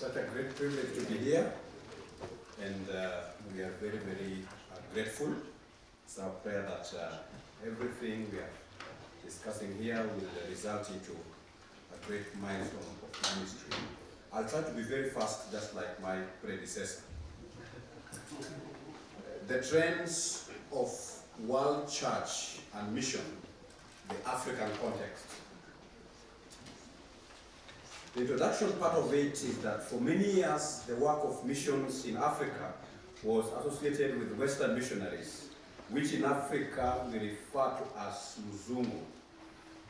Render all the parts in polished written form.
such a great privilege to be here, and we are very, very grateful. It's our prayer that everything we are discussing here will result into a great milestone of ministry. I'll try to be very fast, just like my predecessor. The trends of world church and mission, the African context. The introduction part of it is that for many years, the work of missions in Africa was associated with Western missionaries, which in Africa we refer to as Mzungu.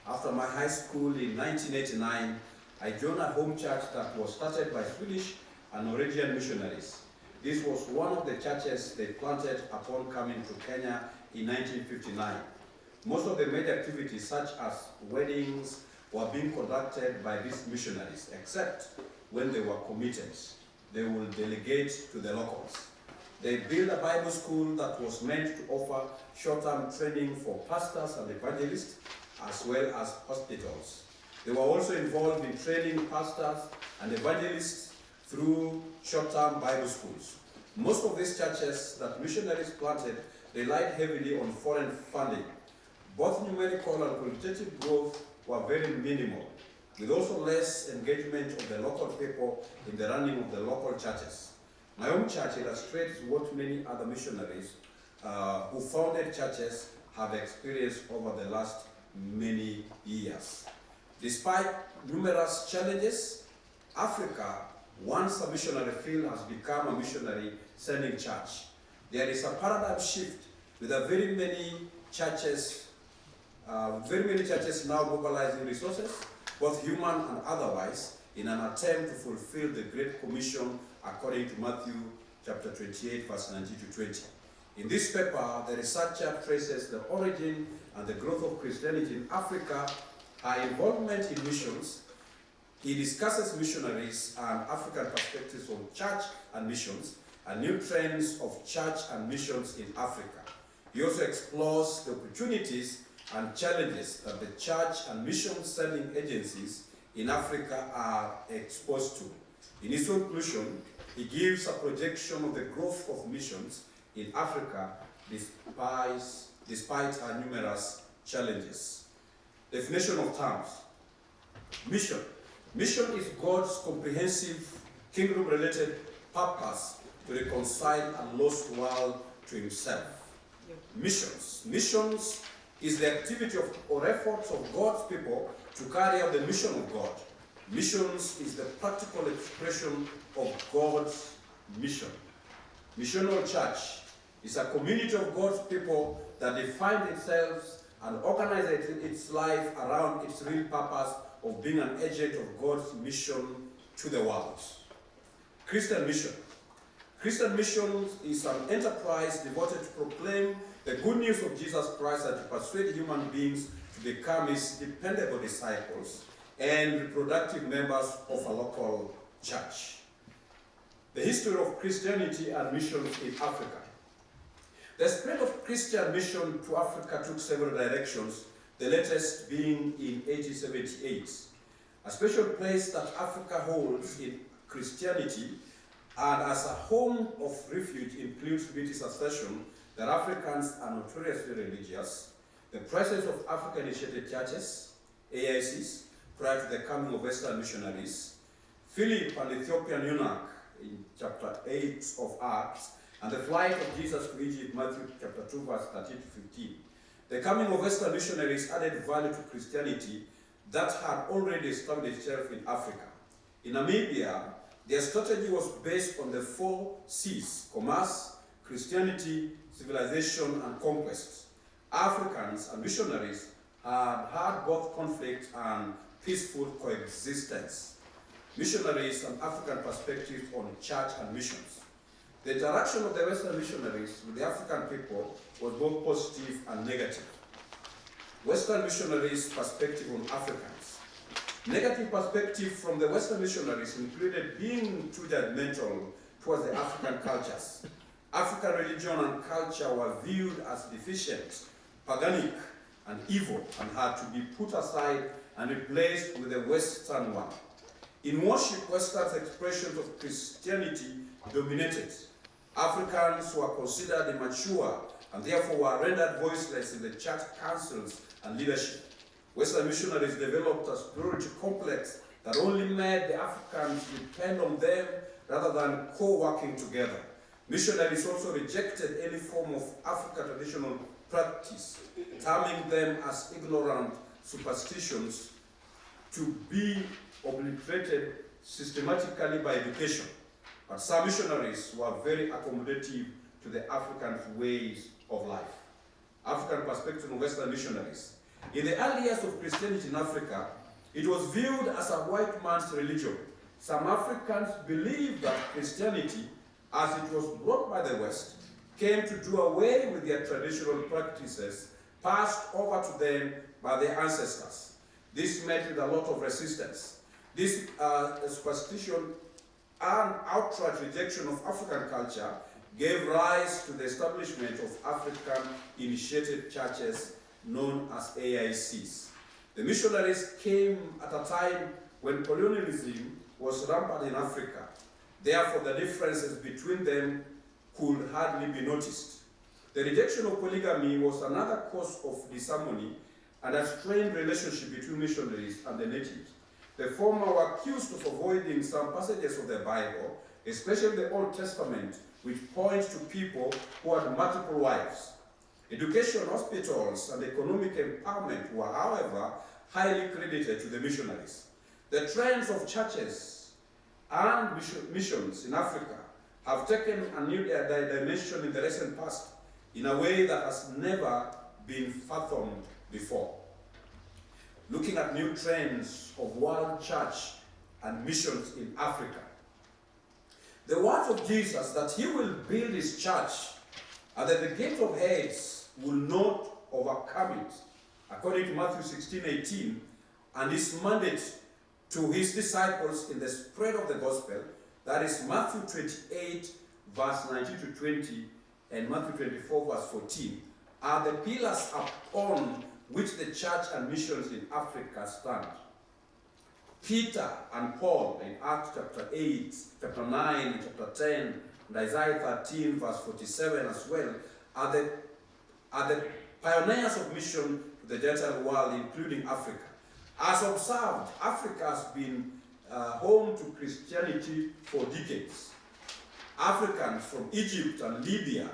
After my high school in 1989, I joined a home church that was started by Swedish and Norwegian missionaries. This was one of the churches they planted upon coming to Kenya in 1959. Most of the major activities, such as weddings, were being conducted by these missionaries, except when they were committed. They will delegate to the locals. They built a Bible school that was meant to offer short-term training for pastors and evangelists, as well as hospitals. They were also involved in training pastors and evangelists through short-term Bible schools. Most of these churches that missionaries planted relied heavily on foreign funding. Both numerical and qualitative growth were very minimal, with also less engagement of the local people in the running of the local churches. My own church illustrates what many other missionaries who founded churches have experienced over the last many years. Despite numerous challenges, Africa, once a missionary field, has become a missionary sending church. There is a paradigm shift with very many churches now mobilizing resources, both human and otherwise, in an attempt to fulfill the Great Commission according to Matthew chapter 28, verse 19 to 20. In this paper, the researcher traces the origin and the growth of Christianity in Africa, her involvement in missions. He discusses missionaries and African perspectives on church and missions, and new trends of church and missions in Africa. He also explores the opportunities and challenges that the church and mission sending agencies in Africa are exposed to. In his conclusion, he gives a projection of the growth of missions in Africa despite her numerous challenges. Definition of terms. Mission. Mission is God's comprehensive kingdom-related purpose to reconcile a lost world to himself. Missions. Missions is the activity of or efforts of God's people to carry out the mission of God. Missions is the practical expression of God's mission. Missional church is a community of God's people that defines itself and organizes its life around its real purpose of being an agent of God's mission to the world. Christian mission. Christian mission is an enterprise devoted to proclaim the good news of Jesus Christ and to persuade human beings to become his dependable disciples and reproductive members of a local church. The history of Christianity and missions in Africa. The spread of Christian mission to Africa took several directions, the latest being in 1878. A special place that Africa holds in Christianity and as a home of refuge includes British assertion that Africans are notoriously religious, the presence of African-initiated churches, AICs, prior to the coming of Western missionaries, Philip and the Ethiopian eunuch in chapter 8 of Acts, and the flight of Jesus to Egypt, Matthew chapter 2, verse 13 to 15. The coming of Western missionaries added value to Christianity that had already established itself in Africa. In Namibia, their strategy was based on the 4 C's: commerce, Christianity, civilization, and conquest. Africans and missionaries had both conflict and peaceful coexistence. Missionaries and African perspectives on church and missions. The interaction of the Western missionaries with the African people was both positive and negative. Western missionaries' perspective on Africans. Negative perspective from the Western missionaries included being too judgmental towards the African cultures. African religion and culture were viewed as deficient, paganic, and evil, and had to be put aside and replaced with the Western one. In worship, Western expressions of Christianity dominated. Africans were considered immature and therefore were rendered voiceless in the church councils and leadership. Western missionaries developed a spiritual complex that only made the Africans depend on them rather than co-working together. Missionaries also rejected any form of African traditional practice, terming them as ignorant superstitions to be obliterated systematically by education. But some missionaries were very accommodative to the African ways of life. African perspective on Western missionaries. In the early years of Christianity in Africa, it was viewed as a white man's religion. Some Africans believed that Christianity, as it was brought by the West, came to do away with their traditional practices passed over to them by their ancestors. This met with a lot of resistance. This superstition and outright rejection of African culture gave rise to the establishment of African-initiated churches known as AICs. The missionaries came at a time when colonialism was rampant in Africa. Therefore, the differences between them could hardly be noticed. The rejection of polygamy was another cause of disharmony and a strained relationship between missionaries and the natives. The former were accused of avoiding some passages of the Bible, especially the Old Testament, which points to people who had multiple wives. Education, hospitals, and economic empowerment were, however, highly credited to the missionaries. The trends of churches and missions in Africa have taken a new dimension in the recent past in a way that has never been fathomed before. Looking at new trends of world church and missions in Africa. The words of Jesus that he will build his church and that the gate of Hades will not overcome it, according to Matthew 16:18, and his mandate to his disciples in the spread of the gospel, that is Matthew 28, verse 19 to 20, and Matthew 24, verse 14, are the pillars upon which the church and missions in Africa stand. Peter and Paul in Acts chapter 8, chapter 9, chapter 10, and Isaiah 13, verse 47 as well, are the pioneers of mission to the Gentile world, including Africa. As observed, Africa has been home to Christianity for decades. Africans from Egypt and Libya,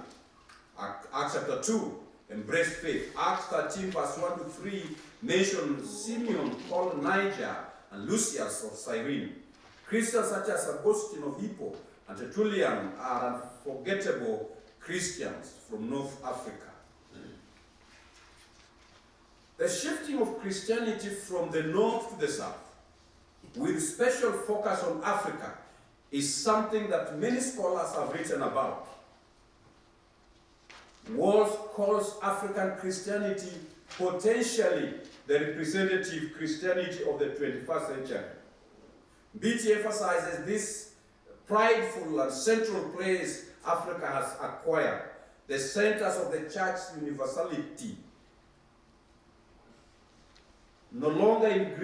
Acts chapter 2, embraced faith. Acts 13, verse 1 to 3, mentions Simeon, Paul, Niger, and Lucius of Cyrene. Christians such as Augustine of Hippo and Tertullian are unforgettable Christians from North Africa. The shifting of Christianity from the north to the south, with special focus on Africa, is something that many scholars have written about. Walls calls African Christianity potentially the representative Christianity of the 21st century. BT emphasizes this prideful and central place Africa has acquired, the centers of the church's universality. No longer in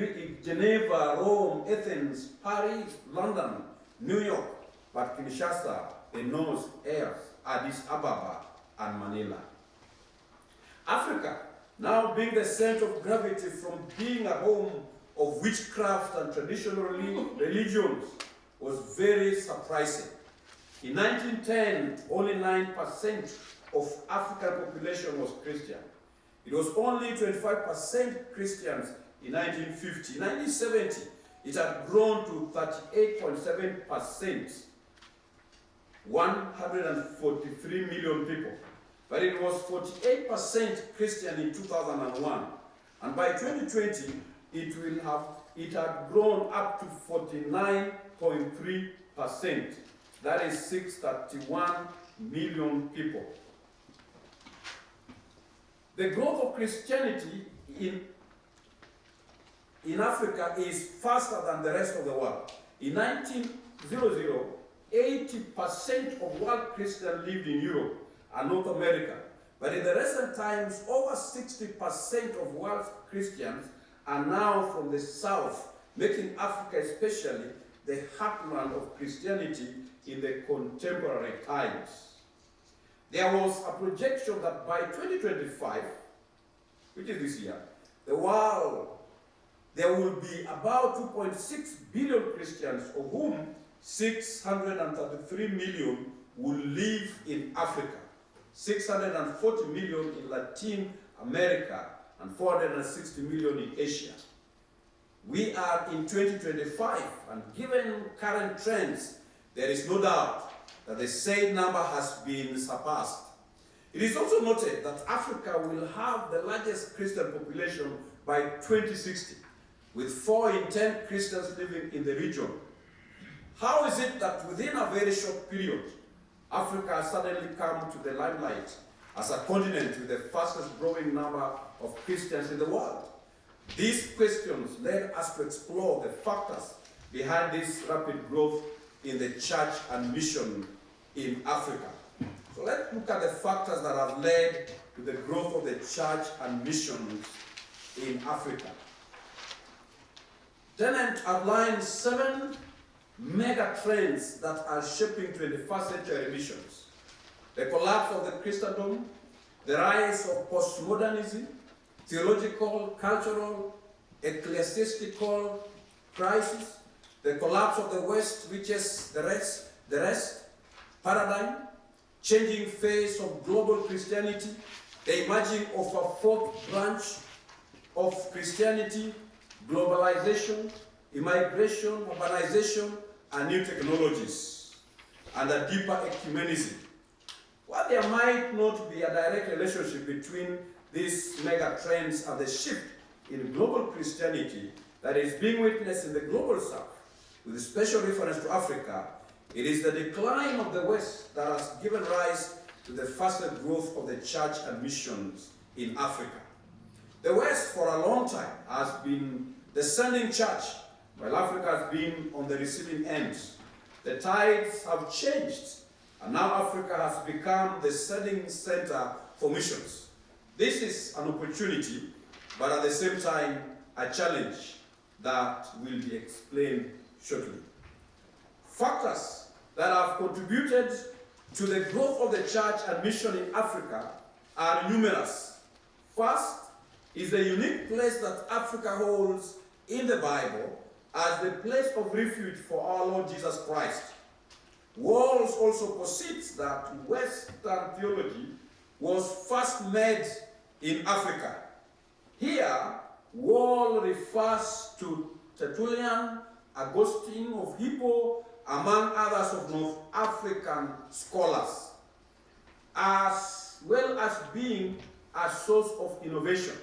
Geneva, Rome, Athens, Paris, London, New York, but Kinshasa, Buenos Aires, Addis Ababa, and Manila. Africa, now being the center of gravity from being a home of witchcraft and traditional religions, was very surprising. In 1910, only 9% of African population was Christian. It was only 25% Christians in 1950. In 1970, it had grown to 38.7%, 143 million people. But it was 48% Christian in 2001. And by 2020, it had grown up to 49.3%. That is 631 million people. The growth of Christianity in Africa is faster than the rest of the world. In 1900, 80% of world Christians lived in Europe and North America. But in the recent times, over 60% of world Christians are now from the South making Africa especially the heartland of Christianity in the contemporary times. There was a projection that by 2025, which is this year, there will be about 2.6 billion Christians, of whom 633 million will live in Africa, 640 million in Latin America, and 460 million in Asia. We are in 2025, and given current trends, there is no doubt that the said number has been surpassed. It is also noted that Africa will have the largest Christian population by 2060, with 4 in 10 Christians living in the region. How is it that within a very short period, Africa has suddenly come to the limelight as a continent with the fastest growing number of Christians in the world? These questions led us to explore the factors behind this rapid growth in the church and mission in Africa. So let's look at the factors that have led to the growth of the church and missions in Africa. Tennant outlines 7 mega trends that are shaping 21st century missions. The collapse of the Christendom, the rise of postmodernism, theological, cultural, ecclesiastical crisis, the collapse of the West reaches the rest paradigm, changing face of global Christianity, the emerging of a 4th branch of Christianity, globalization, immigration, urbanization, and new technologies, and a deeper ecumenism. While there might not be a direct relationship between these mega trends and the shift in global Christianity that is being witnessed in the global south, with special reference to Africa, it is the decline of the West that has given rise to the faster growth of the church and missions in Africa. The West, for a long time, has been the sending church, while Africa has been on the receiving end. The tides have changed, and now Africa has become the sending center for missions. This is an opportunity, but at the same time, a challenge that will be explained shortly. Factors that have contributed to the growth of the church and mission in Africa are numerous. First is the unique place that Africa holds in the Bible as the place of refuge for our Lord Jesus Christ. Walls also posits that Western theology was first made in Africa. Here, wall refers to Tertullian, Augustine of Hippo, among others of North African scholars, as well as being a source of innovation.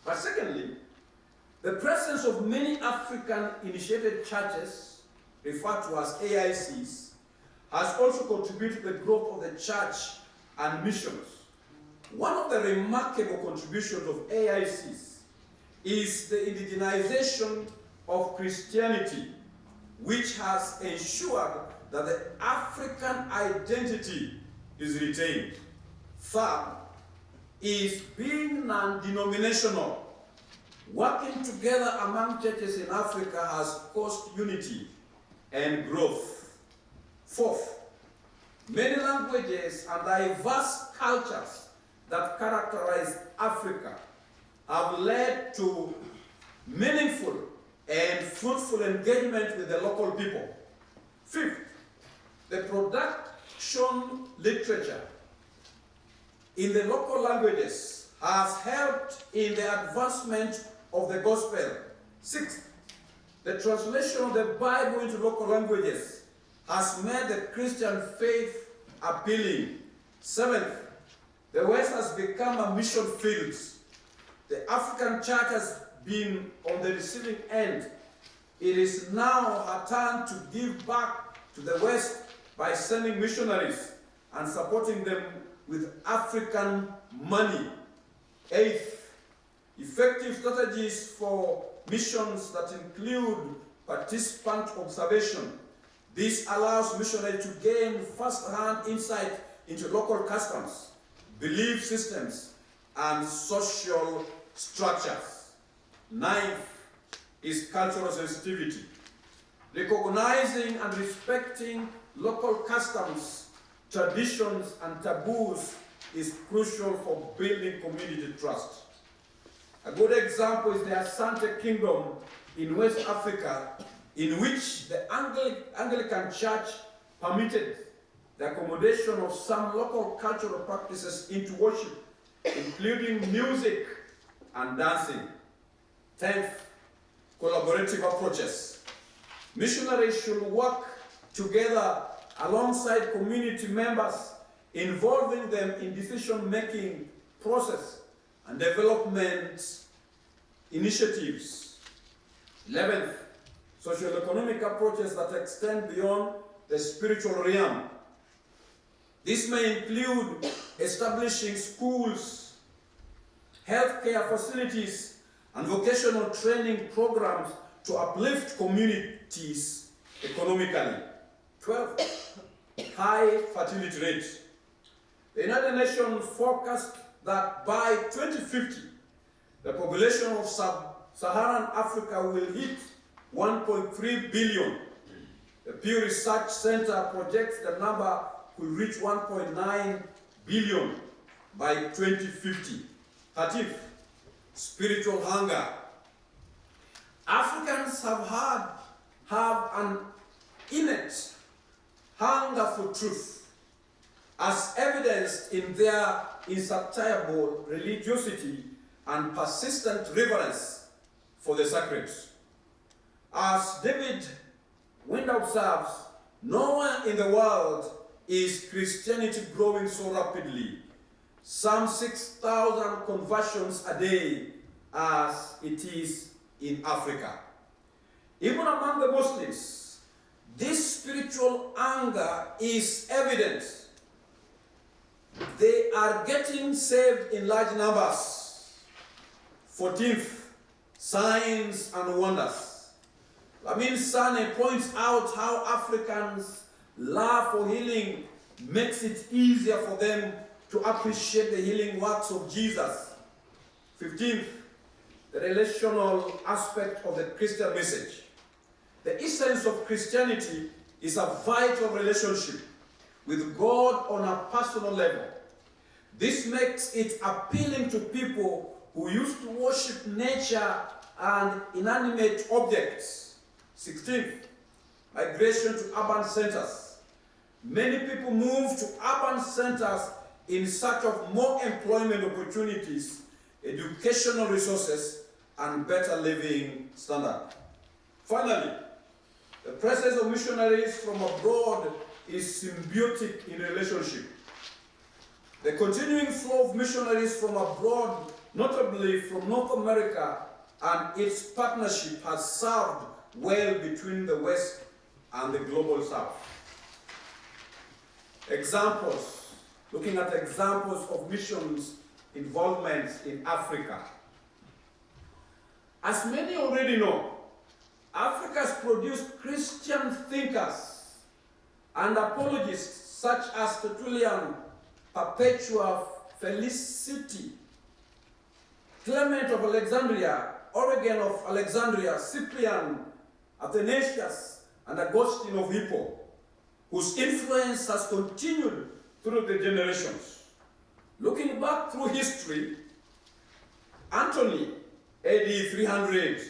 But secondly, the presence of many African-initiated churches, referred to as AICs, has also contributed to the growth of the church and missions. One of the remarkable contributions of AICs is the indigenization of Christianity, which has ensured that the African identity is retained. Third is being non-denominational. Working together among churches in Africa has caused unity and growth. Fourth, many languages and diverse cultures that characterize Africa have led to meaningful and fruitful engagement with the local people. Fifth, the production literature in the local languages has helped in the advancement of the gospel. Sixth, the translation of the Bible into local languages has made the Christian faith appealing. Seventh, the West has become a mission field. The African church has been on the receiving end. It is now her turn to give back to the West by sending missionaries and supporting them with African money. Eighth, effective strategies for missions that include participant observation. This allows missionaries to gain first-hand insight into local customs, belief systems, and social structures. Ninth, is cultural sensitivity. Recognizing and respecting local customs, traditions, and taboos is crucial for building community trust. A good example is the Asante Kingdom in West Africa, in which the Anglican Church permitted the accommodation of some local cultural practices into worship, including music and dancing. 10th, collaborative approaches. Missionaries should work together alongside community members, involving them in decision-making process and development initiatives. 11th, socio-economic approaches that extend beyond the spiritual realm. This may include establishing schools, healthcare facilities, and vocational training programs to uplift communities economically. 12. High fertility rate. The United Nations forecast that by 2050, the population of sub-Saharan Africa will hit 1.3 billion. The Pew Research Center projects the number will reach 1.9 billion by 2050. 13th, spiritual hunger. Africans have an innate hunger for truth, as evidenced in their insatiable religiosity and persistent reverence for the sacred. As David Wind observes, nowhere in the world is Christianity growing so rapidly, some 6,000 conversions a day, as it is in Africa. Even among the Muslims, this spiritual hunger is evident. They are getting saved in large numbers. 14th, signs and wonders. Lamin Sane points out how Africans' love for healing makes it easier for them to appreciate the healing works of Jesus. 15th, the relational aspect of the Christian message. The essence of Christianity is a vital relationship with God on a personal level. This makes it appealing to people who used to worship nature and inanimate objects. 16th, migration to urban centers. Many people move to urban centers in search of more employment opportunities, educational resources, and better living standard. Finally, the presence of missionaries from abroad is symbiotic in relationship. The continuing flow of missionaries from abroad, notably from North America, and its partnership has served well between the West and the global South. Examples, looking at examples of missions involvement in Africa. As many already know, Africa has produced Christian thinkers and apologists such as Tertullian, Perpetua, Felicity, Clement of Alexandria, Origen of Alexandria, Cyprian, Athanasius, and Augustine of Hippo, whose influence has continued through the generations. Looking back through history, Antony, AD 300,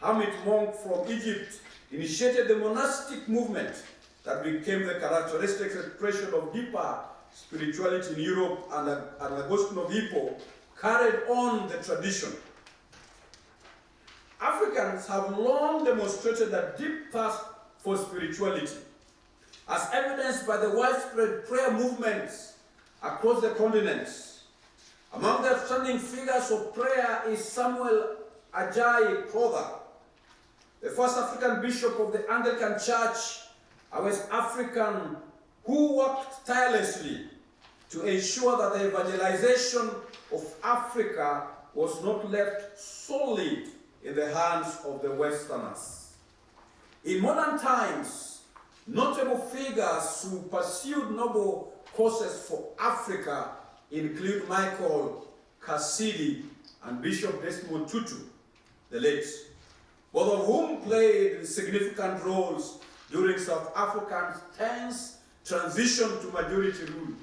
hermit monk from Egypt, initiated the monastic movement that became the characteristic expression of deeper spirituality in Europe, and Augustine of Hippo carried on the tradition. Africans have long demonstrated a deep thirst for spirituality, as evidenced by the widespread prayer movements across the continents. Among the outstanding figures of prayer is Samuel Ajayi Crowther, the first African bishop of the Anglican Church, a West African who worked tirelessly to ensure that the evangelization of Africa was not left solely in the hands of the Westerners. In modern times, notable figures who pursued noble causes for Africa include Michael Cassidy and Bishop Desmond Tutu, the late. both of whom played significant roles during South Africa's tense transition to majority rule.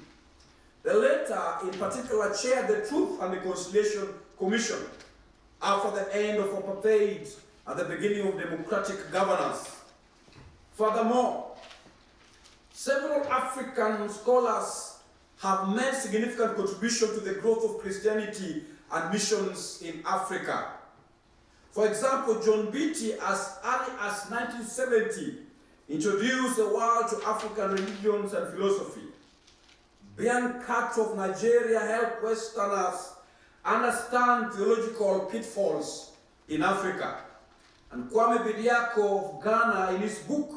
The latter, in particular, chaired the Truth and Reconciliation Commission after the end of apartheid and the beginning of democratic governance. Furthermore, several African scholars have made significant contribution to the growth of Christianity and missions in Africa. For example, John Beatty, as early as 1970, introduced the world to African religions and philosophy. Bian Kat of Nigeria helped Westerners understand theological pitfalls in Africa. And Kwame Bediako of Ghana, in his book,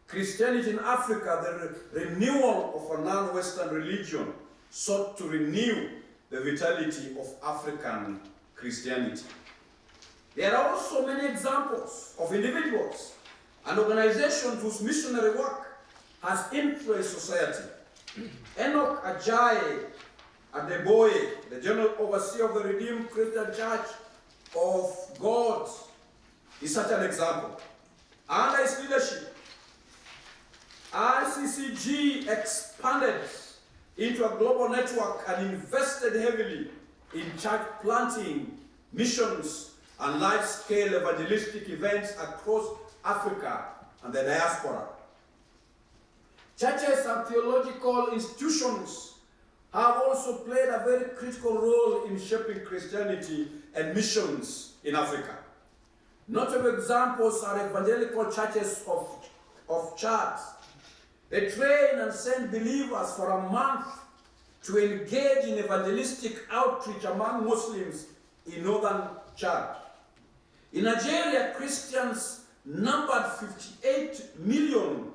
Christianity in Africa, the renewal of a non-Western religion, sought to renew the vitality of African Christianity. There are also many examples of individuals and organizations whose missionary work has influenced society. Enoch Ajayi Adeboye, the General Overseer of the Redeemed Christian Church of God, is such an example. Under his leadership, RCCG expanded into a global network and invested heavily in church planting, missions, and large-scale evangelistic events across Africa and the diaspora. Churches and theological institutions have also played a very critical role in shaping Christianity and missions in Africa. Notable examples are evangelical churches of Chad. They train and send believers for a month to engage in evangelistic outreach among Muslims in northern Chad. In Nigeria, Christians numbered 58 million,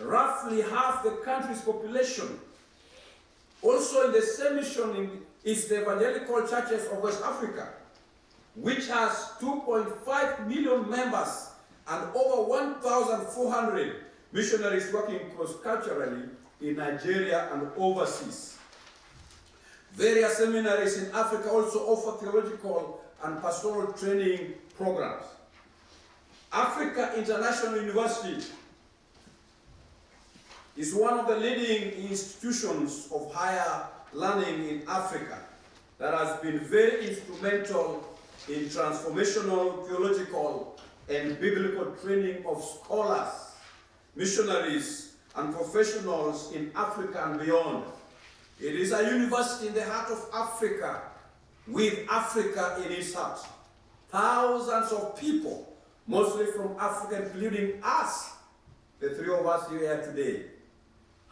roughly half the country's population. Also in the same mission is the Evangelical Churches of West Africa, which has 2.5 million members and over 1,400 missionaries working cross-culturally in Nigeria and overseas. Various seminaries in Africa also offer theological and pastoral training programs. Africa International University is one of the leading institutions of higher learning in Africa that has been very instrumental in transformational, theological, and biblical training of scholars, missionaries, and professionals in Africa and beyond. It is a university in the heart of Africa, with Africa in its heart. Thousands of people, mostly from Africa, including us, the three of us here today,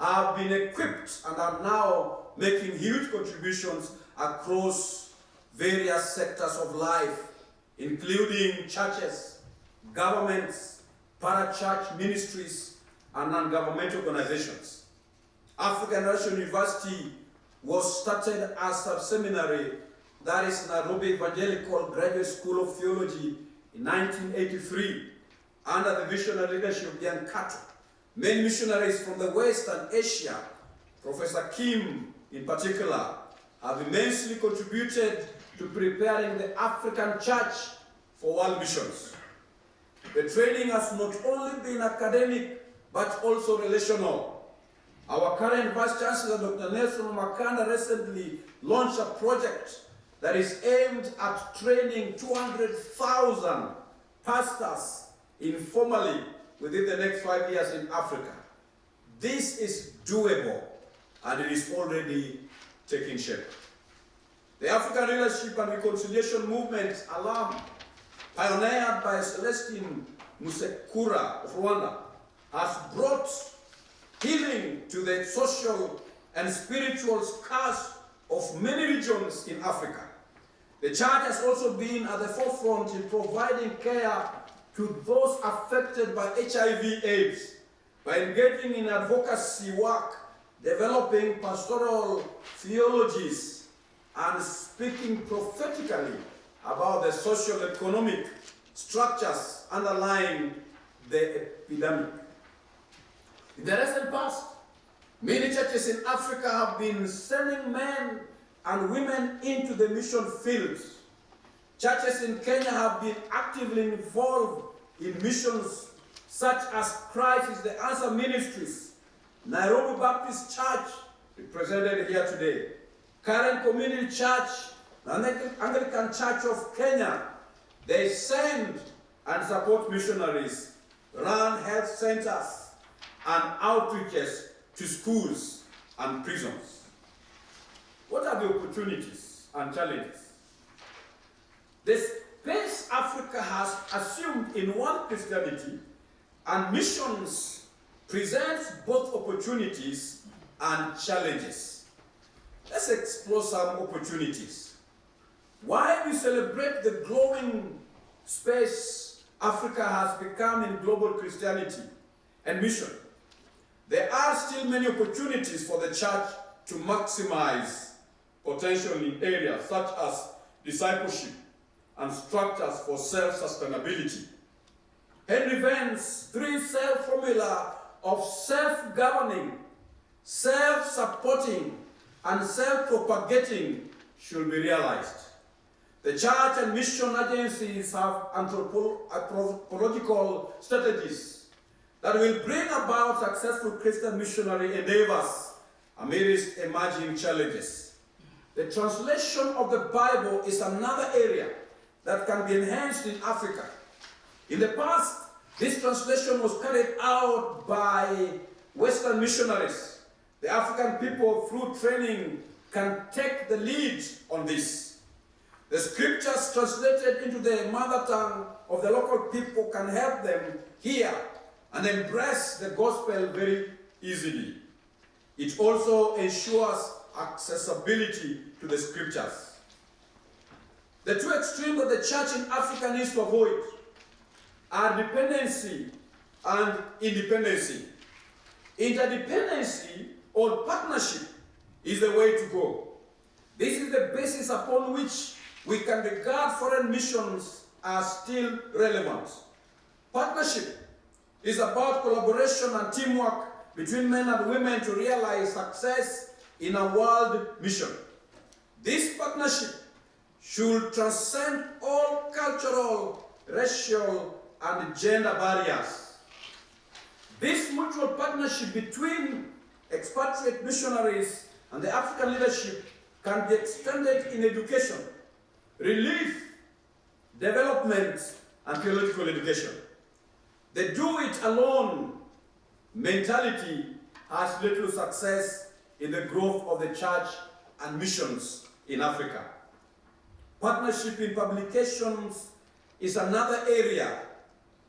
have been equipped and are now making huge contributions across various sectors of life, including churches, governments, parachurch ministries, and non-governmental organizations. African National University was started as a seminary, that is Nairobi Evangelical Graduate School of Theology, in 1983, under the visionary leadership of Bian Kato. Many missionaries from the West and Asia, Professor Kim in particular, have immensely contributed to preparing the African church for world missions. The training has not only been academic, but also relational. Our current Vice Chancellor, Dr. Nelson Makanda, recently launched a project that is aimed at training 200,000 pastors informally within the next 5 years in Africa. This is doable, and it is already taking shape. The African Leadership and Reconciliation Movement, ALAM, pioneered by Celestine Musekura of Rwanda, has brought healing to the social and spiritual scars of many regions in Africa. The church has also been at the forefront in providing care to those affected by HIV/AIDS by engaging in advocacy work, developing pastoral theologies, and speaking prophetically about the socio-economic structures underlying the epidemic. In the recent past, many churches in Africa have been sending men and women into the mission fields. churches in Kenya have been actively involved in missions such as Christ is the Answer Ministries, Nairobi Baptist Church, represented here today, Current Community Church, the Anglican Church of Kenya. They send and support missionaries, run health centers and outreaches to schools and prisons. What are the opportunities and challenges? The space Africa has assumed in one Christianity and missions presents both opportunities and challenges. Let's explore some opportunities. While we celebrate the growing space Africa has become in global Christianity and mission, there are still many opportunities for the church to maximize potential in areas such as discipleship and structures for self-sustainability. Henry Venn's three-cell formula of self-governing, self-supporting, and self-propagating should be realized. The church and mission agencies have anthropological strategies that will bring about successful Christian missionary endeavors amidst emerging challenges. The translation of the Bible is another area that can be enhanced in Africa. In the past, this translation was carried out by Western missionaries. The African people, through training, can take the lead on this. The scriptures translated into the mother tongue of the local people can help them hear and embrace the gospel very easily. It also ensures accessibility to the scriptures. The two extremes that the church in Africa needs to avoid are dependency and independency. Interdependency or partnership is the way to go. This is the basis upon which we can regard foreign missions as still relevant. Partnership is about collaboration and teamwork between men and women to realize success in a world mission. This partnership should transcend all cultural, racial, and gender barriers. This mutual partnership between expatriate missionaries and the African leadership can be extended in education, relief, development, and theological education. The do-it-alone mentality has led to success in the growth of the church and missions in Africa. Partnership in publications is another area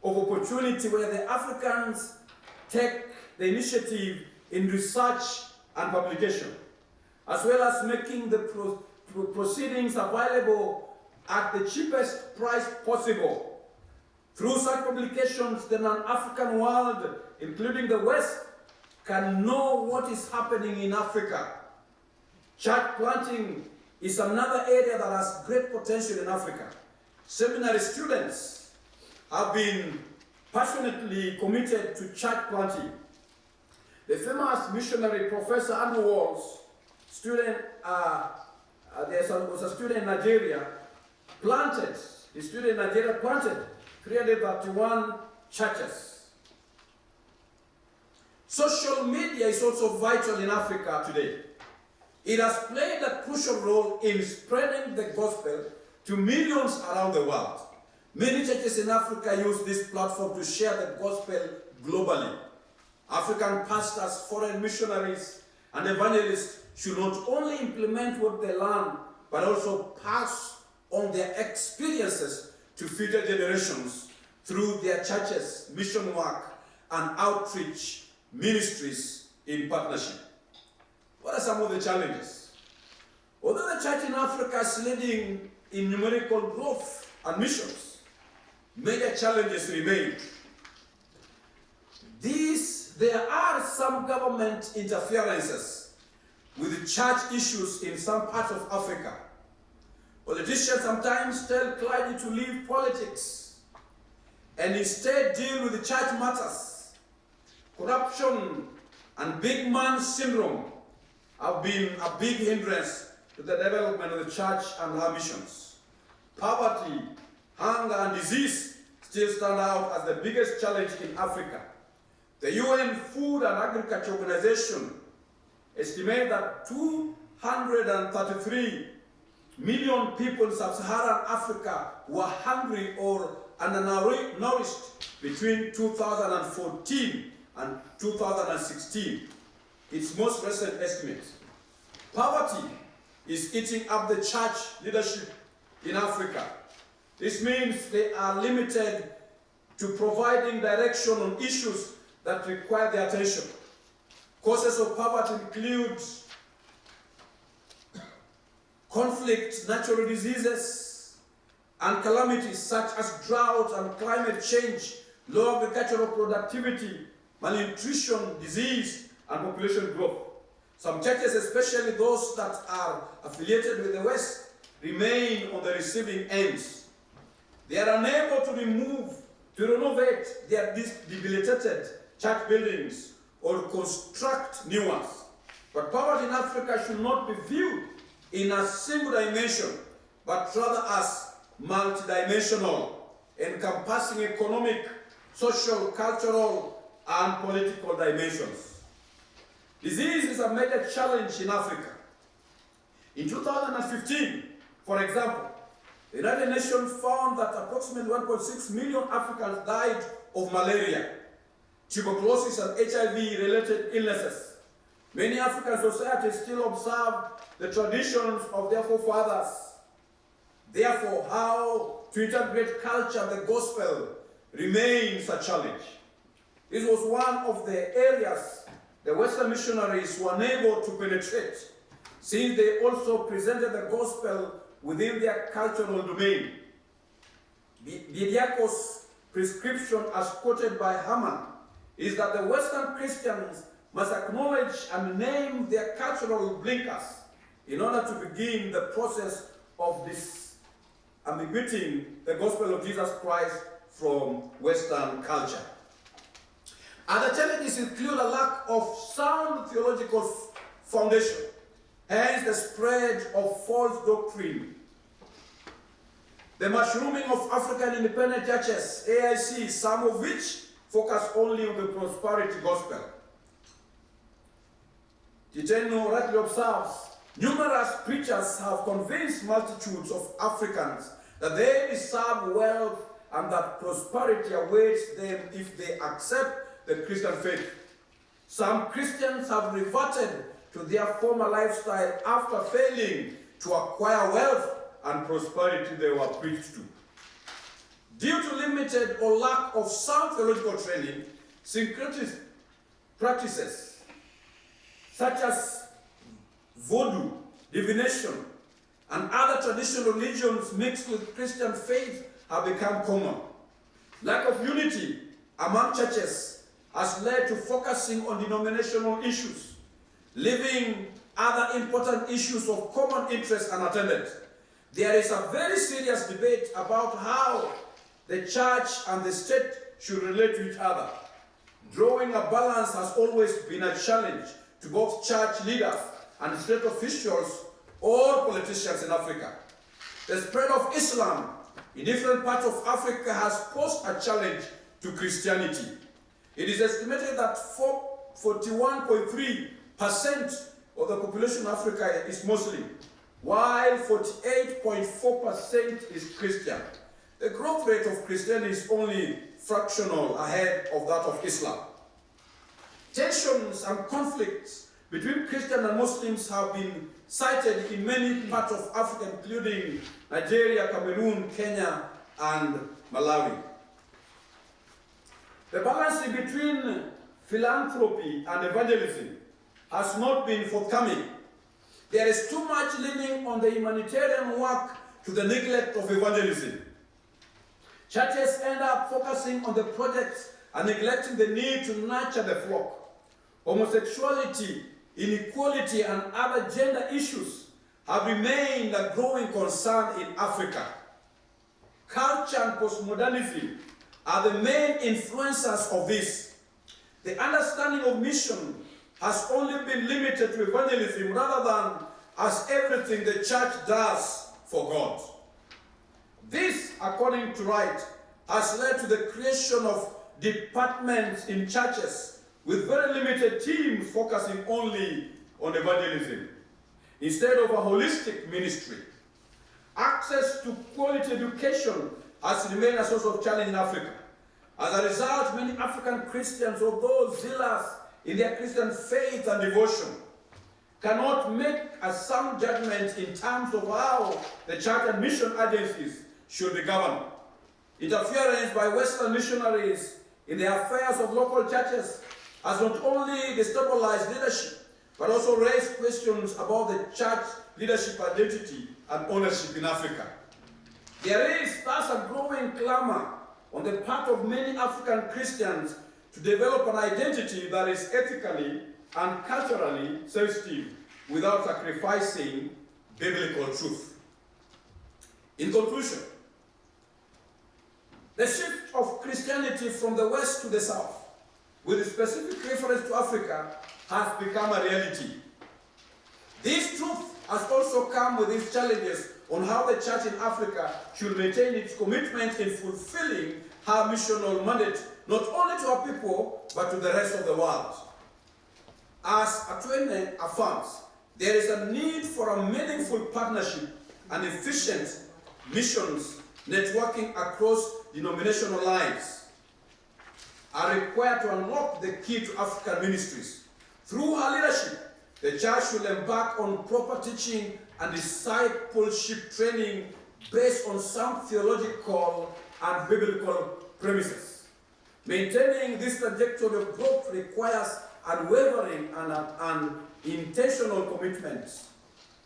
of opportunity where the Africans take the initiative in research and publication, as well as making the proceedings available at the cheapest price possible. Through such publications, the non-African world, including the West, can know what is happening in Africa. Church planting is another area that has great potential in Africa. Seminary students have been passionately committed to church planting. The famous missionary Professor Andrew Walls, was a student in Nigeria, planted 331 churches. Social media is also vital in Africa today. It has played a crucial role in spreading the gospel to millions around the world. Many churches in Africa use this platform to share the gospel globally. African pastors, foreign missionaries, and evangelists should not only implement what they learn, but also pass on their experiences to future generations through their churches, mission work, and outreach ministries in partnership. What are some of the challenges? Although the church in Africa is leading in numerical growth and missions, major challenges remain. There are some government interferences with church issues in some parts of Africa. Politicians sometimes tell clergy to leave politics and instead deal with the church matters. Corruption and big man syndrome have been a big hindrance to the development of the church and her missions. poverty, hunger, and disease still stand out as the biggest challenge in Africa. The UN Food and Agriculture Organization estimates that 233 million people in sub-Saharan Africa were hungry or undernourished between 2014 and 2016. Its most recent estimate. Poverty is eating up the church leadership in Africa. This means they are limited to providing direction on issues that require their attention. Causes of poverty include conflict, natural diseases, and calamities such as drought and climate change, low agricultural productivity, malnutrition, disease, and population growth. Some churches, especially those that are affiliated with the West, remain on the receiving ends. They are unable to renovate their debilitated church buildings or construct new ones. But poverty in Africa should not be viewed in a single dimension, but rather as multidimensional, encompassing economic, social, cultural, and political dimensions. Disease is a major challenge in Africa. In 2015, for example, the United Nations found that approximately 1.6 million Africans died of malaria, tuberculosis, and HIV-related illnesses. Many African societies still observe the traditions of their forefathers. Therefore, how to integrate culture and the gospel remains a challenge. This was one of the areas the Western missionaries were unable to penetrate, since they also presented the gospel within their cultural domain. Bediako's prescription, as quoted by Haman, is that the Western Christians must acknowledge and name their cultural blinkers in order to begin the process of disambiguating the gospel of Jesus Christ from Western culture. Other challenges include a lack of sound theological foundation, hence the spread of false doctrine. The mushrooming of African independent churches, AIC, some of which focus only on the prosperity gospel. Titeno rightly observes, numerous preachers have convinced multitudes of Africans that they deserve wealth and that prosperity awaits them if they accept the Christian faith. Some Christians have reverted to their former lifestyle after failing to acquire wealth and prosperity they were preached to. Due to limited or lack of sound theological training, syncretic practices such as voodoo, divination, and other traditional religions mixed with Christian faith have become common. Lack of unity among churches has led to focusing on denominational issues, leaving other important issues of common interest unattended. There is a very serious debate about how the church and the state should relate to each other. Drawing a balance has always been a challenge to both church leaders and state officials or politicians in Africa. The spread of Islam in different parts of Africa has posed a challenge to Christianity. It is estimated that 41.3% of the population of Africa is Muslim, while 48.4% is Christian. The growth rate of Christianity is only fractional ahead of that of Islam. Tensions and conflicts between Christians and Muslims have been cited in many parts of Africa, including Nigeria, Cameroon, Kenya, and Malawi. The balance between philanthropy and evangelism has not been forthcoming. There is too much leaning on the humanitarian work to the neglect of evangelism. Churches end up focusing on the projects and neglecting the need to nurture the flock. Homosexuality, inequality, and other gender issues have remained a growing concern in Africa. Culture and postmodernism are the main influencers of this. The understanding of mission has only been limited to evangelism rather than as everything the church does for God. This, according to Wright, has led to the creation of departments in churches with very limited teams focusing only on evangelism, instead of a holistic ministry. Access to quality education has remained a source of challenge in Africa. As a result, many African Christians, although zealous in their Christian faith and devotion, cannot make a sound judgment in terms of how the church and mission agencies should be governed. Interference by Western missionaries in the affairs of local churches has not only destabilized leadership, but also raised questions about the church leadership identity and ownership in Africa. There is thus a growing clamor on the part of many African Christians to develop an identity that is ethically and culturally sensitive without sacrificing biblical truth. In conclusion, the shift of Christianity from the West to the South, with specific reference to Africa, has become a reality. This truth has also come with its challenges on how the church in Africa should maintain its commitment in fulfilling her missional mandate, not only to our people, but to the rest of the world. As Atwene affirms, there is a need for a meaningful partnership and efficient missions networking across denominational lines are required to unlock the key to African ministries. Through her leadership, the church should embark on proper teaching and discipleship training based on sound theological and biblical premises. Maintaining this trajectory of growth requires unwavering and intentional commitments.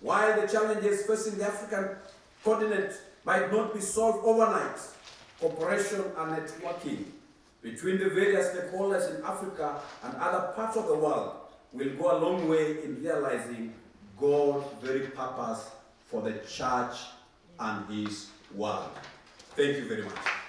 While the challenges facing the African continent might not be solved overnight, cooperation and networking between the various stakeholders in Africa and other parts of the world will go a long way in realizing God's very purpose for the church and his world. Thank you very much.